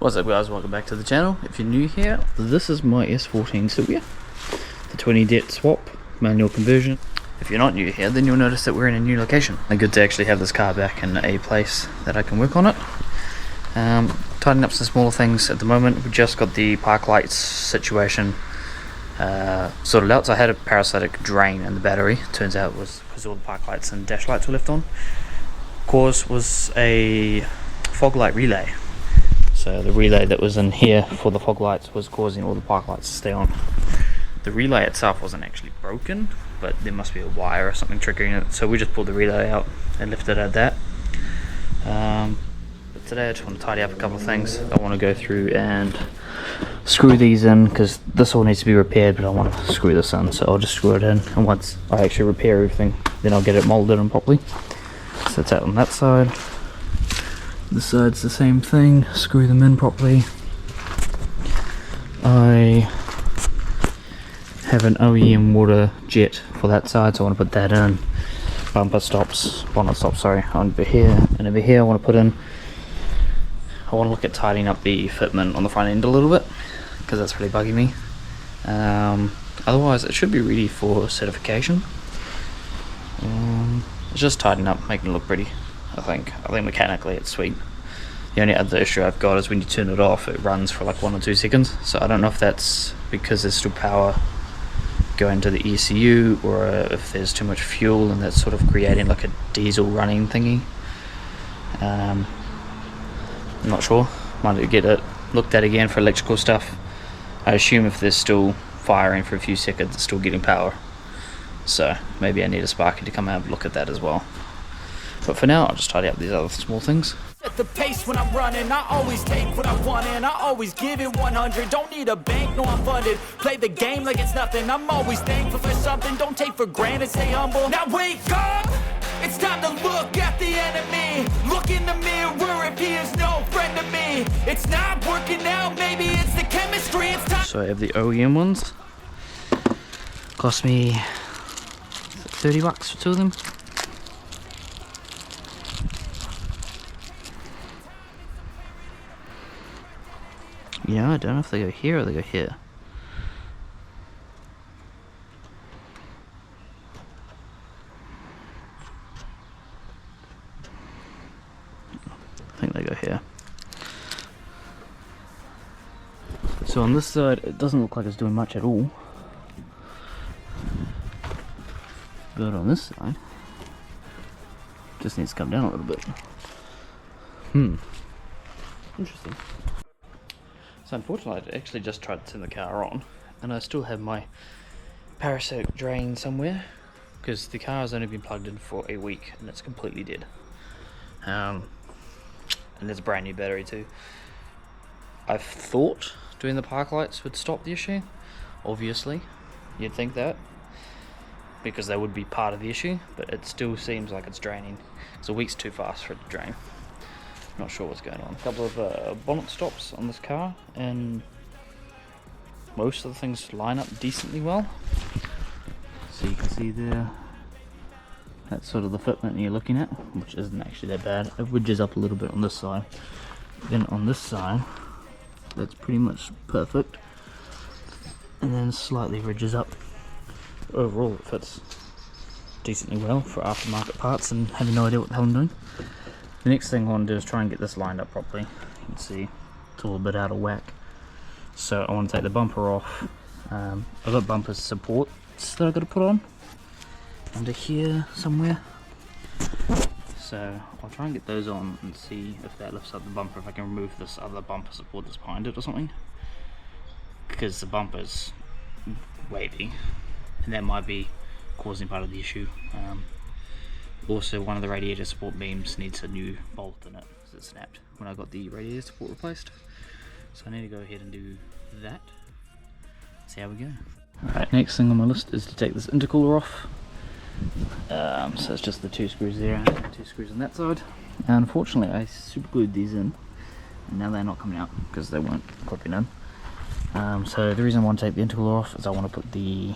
What's up guys, welcome back to the channel. If you're new here, this is my S14 Silvia, the 20 det swap, manual conversion. If you're not new here, then you'll notice that we're in a new location. It's good to actually have this car back in a place that I can work on it. Tidying up some smaller things at the moment. We just got the park lights situation sorted out. So I had a parasitic drain in the battery. Turns out it was because all the park lights and dash lights were left on. Cause was a fog light relay. So the relay that was in here for the fog lights was causing all the park lights to stay on. The relay itself wasn't actually broken, but there must be a wire or something triggering it. So we just pulled the relay out and left it at that. But today I just want to tidy up a couple of things. I want to go through and screw these in because this all needs to be repaired, but I want to screw this in, so I'll just screw it in, and once I actually repair everything, then I'll get it molded in properly. So that's out on that side. This side's the same thing, screw them in properly. I have an OEM water jet for that side, so I want to put that in. Bonnet stops, sorry, over here, and over here I want to put in, I want to look at tidying up the fitment on the front end a little bit, because that's really bugging me. Otherwise it should be ready for certification. It's just tidying up, making it look pretty. I think mechanically it's sweet. The only other issue I've got is when you turn it off, it runs for like 1 or 2 seconds. So I don't know if that's because there's still power going to the ECU, or if there's too much fuel and that's sort of creating like a diesel running thingy. I'm not sure. Might get it looked at again for electrical stuff. I assume if there's still firing for a few seconds, it's still getting power. So maybe I need a sparky to come out and look at that as well. But for now, I'll just tidy up these other small things. At the pace when I'm running, I always take what I want and I always give it 100. Don't need a bank, no I'm funded. Play the game like it's nothing. I'm always thankful for something. Don't take for granted, stay humble. Now wake up! It's time to look at the enemy. Look in the mirror if he is no friend to me. It's not working out, maybe it's the chemistry. It's time. So I have the OEM ones. Cost me $30 for 2 of them. Yeah, I don't know if they go here or they go here. I think they go here. So on this side, it doesn't look like it's doing much at all. But on this side, just needs to come down a little bit. Interesting. So unfortunately, I actually just tried to turn the car on, and I still have my parasitic drain somewhere, because the car has only been plugged in for a week, and it's completely dead. And there's a brand new battery too. I've thought doing the park lights would stop the issue. Obviously, you'd think that, because they would be part of the issue, but it still seems like it's draining. It's a week's too fast for it to drain. Not sure what's going on. A couple of bonnet stops on this car, and most of the things line up decently well. So you can see there, that's sort of the fitment you're looking at, which isn't actually that bad. It wedges up a little bit on this side. Then on this side, that's pretty much perfect, and then slightly ridges up. Overall it fits decently well for aftermarket parts and having no idea what the hell I'm doing. The next thing I want to do is try and get this lined up properly. You can see it's all a bit out of whack. So I want to take the bumper off. I've got bumper supports that I've got to put on under here somewhere. So I'll try and get those on and see if that lifts up the bumper, if I can remove this other bumper support that's behind it or something. Because the bumper's wavy, and that might be causing part of the issue. Also, one of the radiator support beams needs a new bolt in it because it snapped when I got the radiator support replaced. So I need to go ahead and do that. See how we go. Alright, next thing on my list is to take this intercooler off. So it's just the 2 screws there and 2 screws on that side. And unfortunately, I super glued these in, and now they're not coming out because they weren't clipping in. So the reason I want to take the intercooler off is I want to put the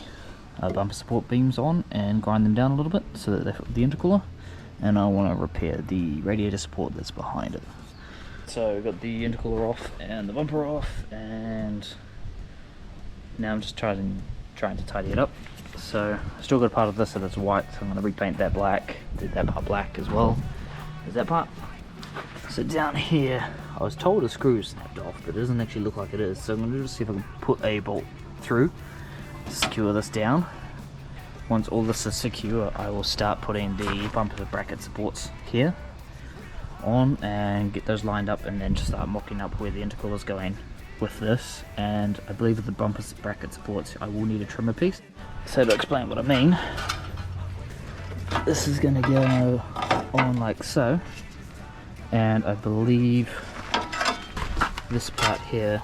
bumper support beams on and grind them down a little bit so that they fit the intercooler, and I want to repair the radiator support that's behind it. So we've got the intercooler off and the bumper off, and now I'm just trying to tidy it up. So I still got a part of this that is white, so I'm going to repaint that black, do that part black as well. There's that part. So down here, I was told a screw is snapped off, but it doesn't actually look like it is. So I'm going to just see if I can put a bolt through to secure this down. Once all this is secure, I will start putting the bumper bracket supports here on and get those lined up, and then just start mocking up where the intercooler is going with this. And I believe with the bumper bracket supports, I will need a trimmer piece. So to explain what I mean, this is going to go on like so, and I believe this part here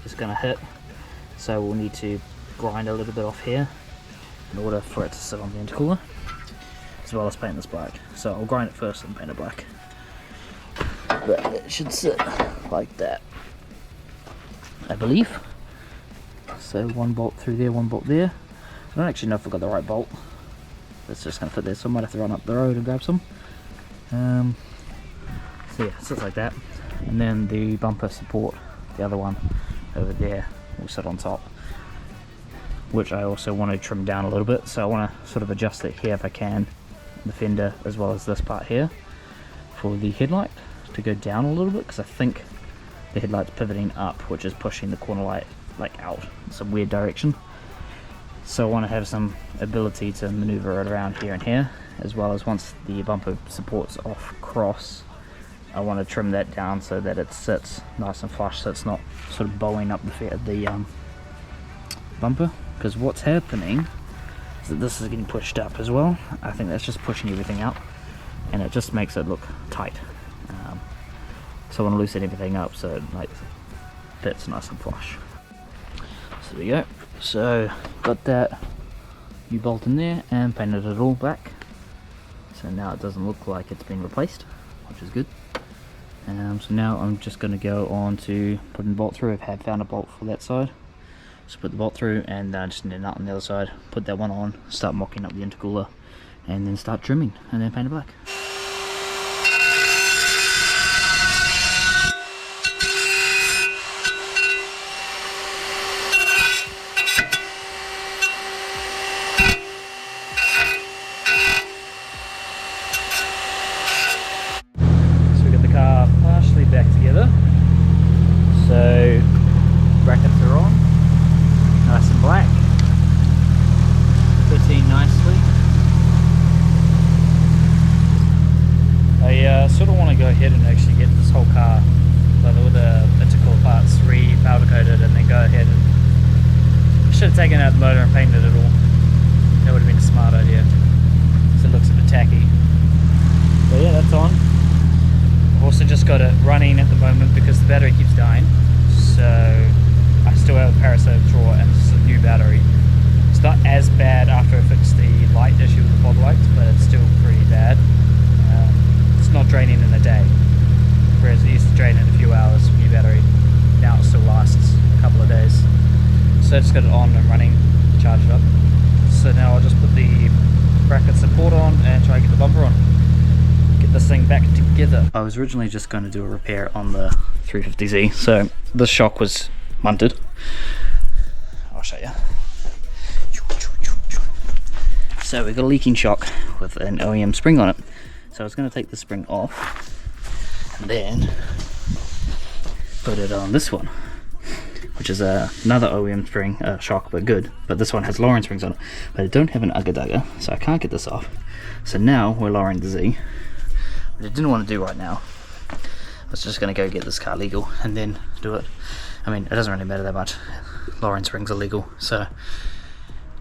is going to hit, so we'll need to grind a little bit off here in order for it to sit on the intercooler, as well as paint this black. So I'll grind it first and paint it black, but it should sit like that, I believe. So one bolt through there, one bolt there. I don't actually know if I've got the right bolt. It's just going to fit there, so I might have to run up the road and grab some. So yeah, it sits like that. And then the bumper support, the other one over there, will sit on top, which I also want to trim down a little bit. So I want to sort of adjust it here if I can, the fender, as well as this part here, for the headlight to go down a little bit, because I think the headlight's pivoting up, which is pushing the corner light like out in some weird direction. So I want to have some ability to maneuver it around here and here, as well as once the bumper supports off cross, I want to trim that down so that it sits nice and flush, so it's not sort of bowing up the bumper. Because what's happening is that this is getting pushed up as well. I think that's just pushing everything up, and it just makes it look tight. So I want to loosen everything up so it like fits nice and flush. So there we go. So got that new bolt in there and painted it all black. So now it doesn't look like it's been replaced, which is good. So now I'm just going to go on to putting the bolt through. I have found a bolt for that side. So put the bolt through, and just need a nut on the other side. Put that one on, start mocking up the intercooler, and then start trimming, and then paint it black. Back together, so brackets are on, nice and black, fitting nicely. I sort of want to go ahead and actually get this whole car, with all the intercooler parts, re-powder coated, and then go ahead and should have taken out the motor and painted it all. That would have been a smart idea, because it looks a bit tacky. But yeah, that's on. Also just got it running at the moment because the battery keeps dying, so I still have a parasite drawer and this is a new battery. It's not as bad after I fixed the light issue with the fog lights, but it's still pretty bad. It's not draining in a day, whereas it used to drain in a few hours with new battery. Now it still lasts a couple of days. So I just got it on and running to charge it up. So now I'll just put the bracket support on and try to get the bumper on. This thing back together. I was originally just going to do a repair on the 350Z, so the shock was munted. I'll show you. So we've got a leaking shock with an OEM spring on it. So I was going to take the spring off and then put it on this one, which is another OEM spring shock, but good. But this one has lowering springs on it, but I don't have an ugga-dugga, so I can't get this off. So now we're lowering the Z. What I didn't want to do right now, I was just going to go get this car legal and then do it. I mean, it doesn't really matter that much. Lowering springs are legal, so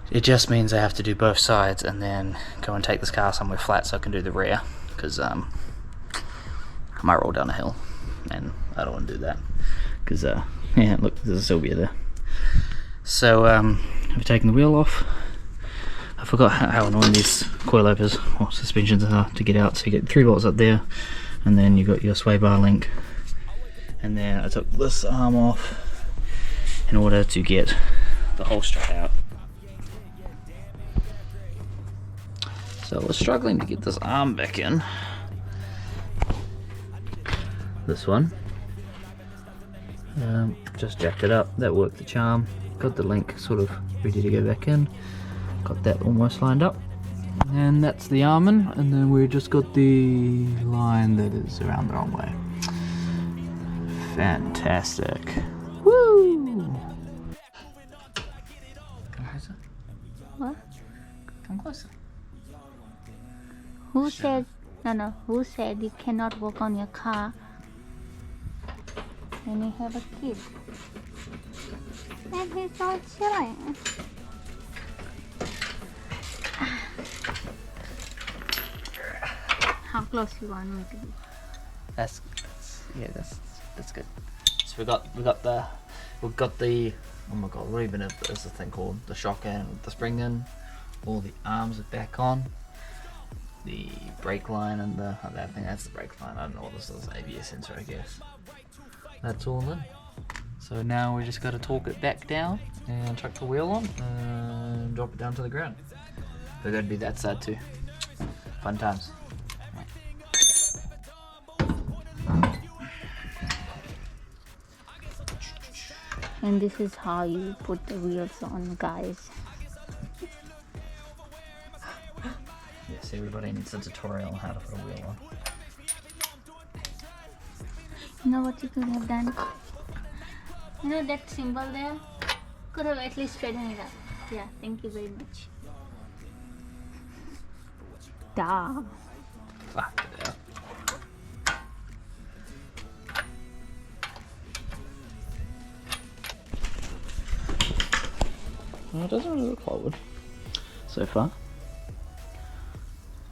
it just means I have to do both sides and then go and take this car somewhere flat so I can do the rear, because I might roll down a hill and I don't want to do that, because yeah, look, there's a Silvia there. So I've taken the wheel off. I forgot how annoying these coilovers or suspensions are to get out. So you get 3 bolts up there, and then you've got your sway bar link, and then I took this arm off in order to get the whole strut out. So I was struggling to get this arm back in. This one. Just jacked it up, that worked the charm. Got the link sort of ready to go back in. Got that almost lined up. And that's the almond, and then we just got the line that is around the wrong way. Fantastic. Woo! Come closer. What? Come closer. Who said, no, who said you cannot work on your car when you have a kid? And he's all chilling. How close you want me to be? That's good. So we got the oh my god, what even is the thing called? The shock end with the spring in. All the arms are back on. The brake line and the I think that's the brake line. I don't know what this is. ABS sensor, I guess. That's all in. So now we just got to torque it back down and chuck the wheel on and drop it down to the ground. We're going to do that side too. Fun times. And this is how you put the wheels on, guys. Yes, everybody needs a tutorial on how to put a wheel on. You know what you could have done? You know that symbol there? Could have at least straightened it up. Yeah, thank you very much. Duh. Fuck it out. Well, it doesn't really look like wood so far.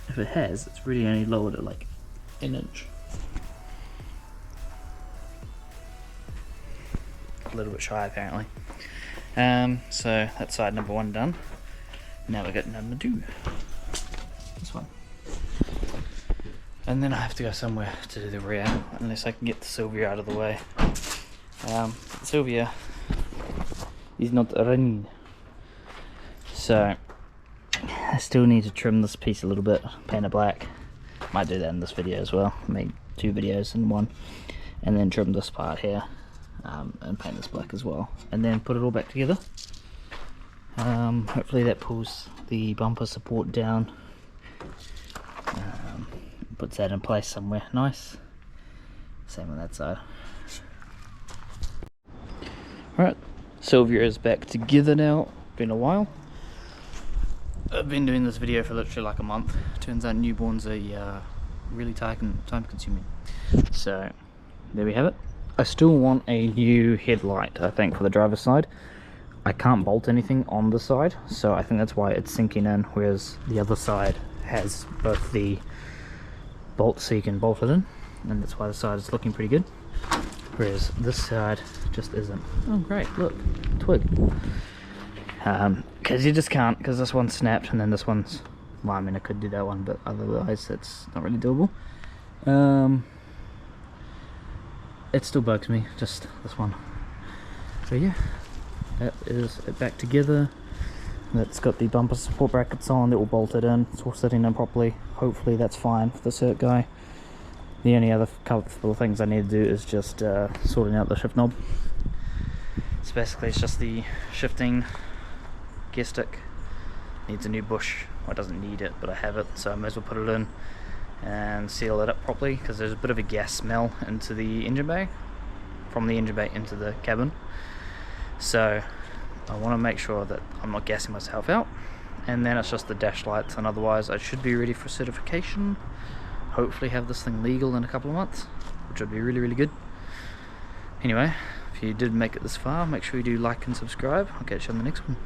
If it has, it's really only lowered it like an inch. A little bit shy apparently. So that's side number 1 done. Now we got number 2. This one. And then I have to go somewhere to do the rear, unless I can get the Silvia out of the way. Silvia is not running. So I still need to trim this piece a little bit, paint it black. Might do that in this video as well. Make 2 videos in one. And then trim this part here and paint this black as well. And then put it all back together. Hopefully that pulls the bumper support down. Puts that in place somewhere nice. Same on that side. Alright, Silvia is back together now. Been a while. I've been doing this video for literally like a month. Turns out newborns are really time consuming. So there we have it. I still want a new headlight, I think, for the driver's side. I can't bolt anything on the side, so I think that's why it's sinking in, whereas the other side has both the bolts so you can bolt it in, and that's why the side is looking pretty good, whereas this side just isn't. Oh great, look, twig. Because you just can't, because this one's snapped and then this one's, well, I mean I could do that one, but otherwise it's not really doable. It still bugs me, just this one. So yeah, that is it back together. That's got the bumper support brackets on, they're all bolted in, it's all sitting in properly. Hopefully that's fine for the cert guy. The only other couple of things I need to do is just sorting out the shift knob. So basically it's just the shifting gear stick. Needs a new bush. Well, it doesn't need it, but I have it, so I may as well put it in and seal it up properly, because there's a bit of a gas smell into the engine bay, from the engine bay into the cabin. So I want to make sure that I'm not gassing myself out. And then it's just the dash lights, and otherwise I should be ready for certification. Hopefully have this thing legal in a couple of months, which would be really, really good. Anyway, if you did make it this far, make sure you do like and subscribe. I'll catch you on the next one.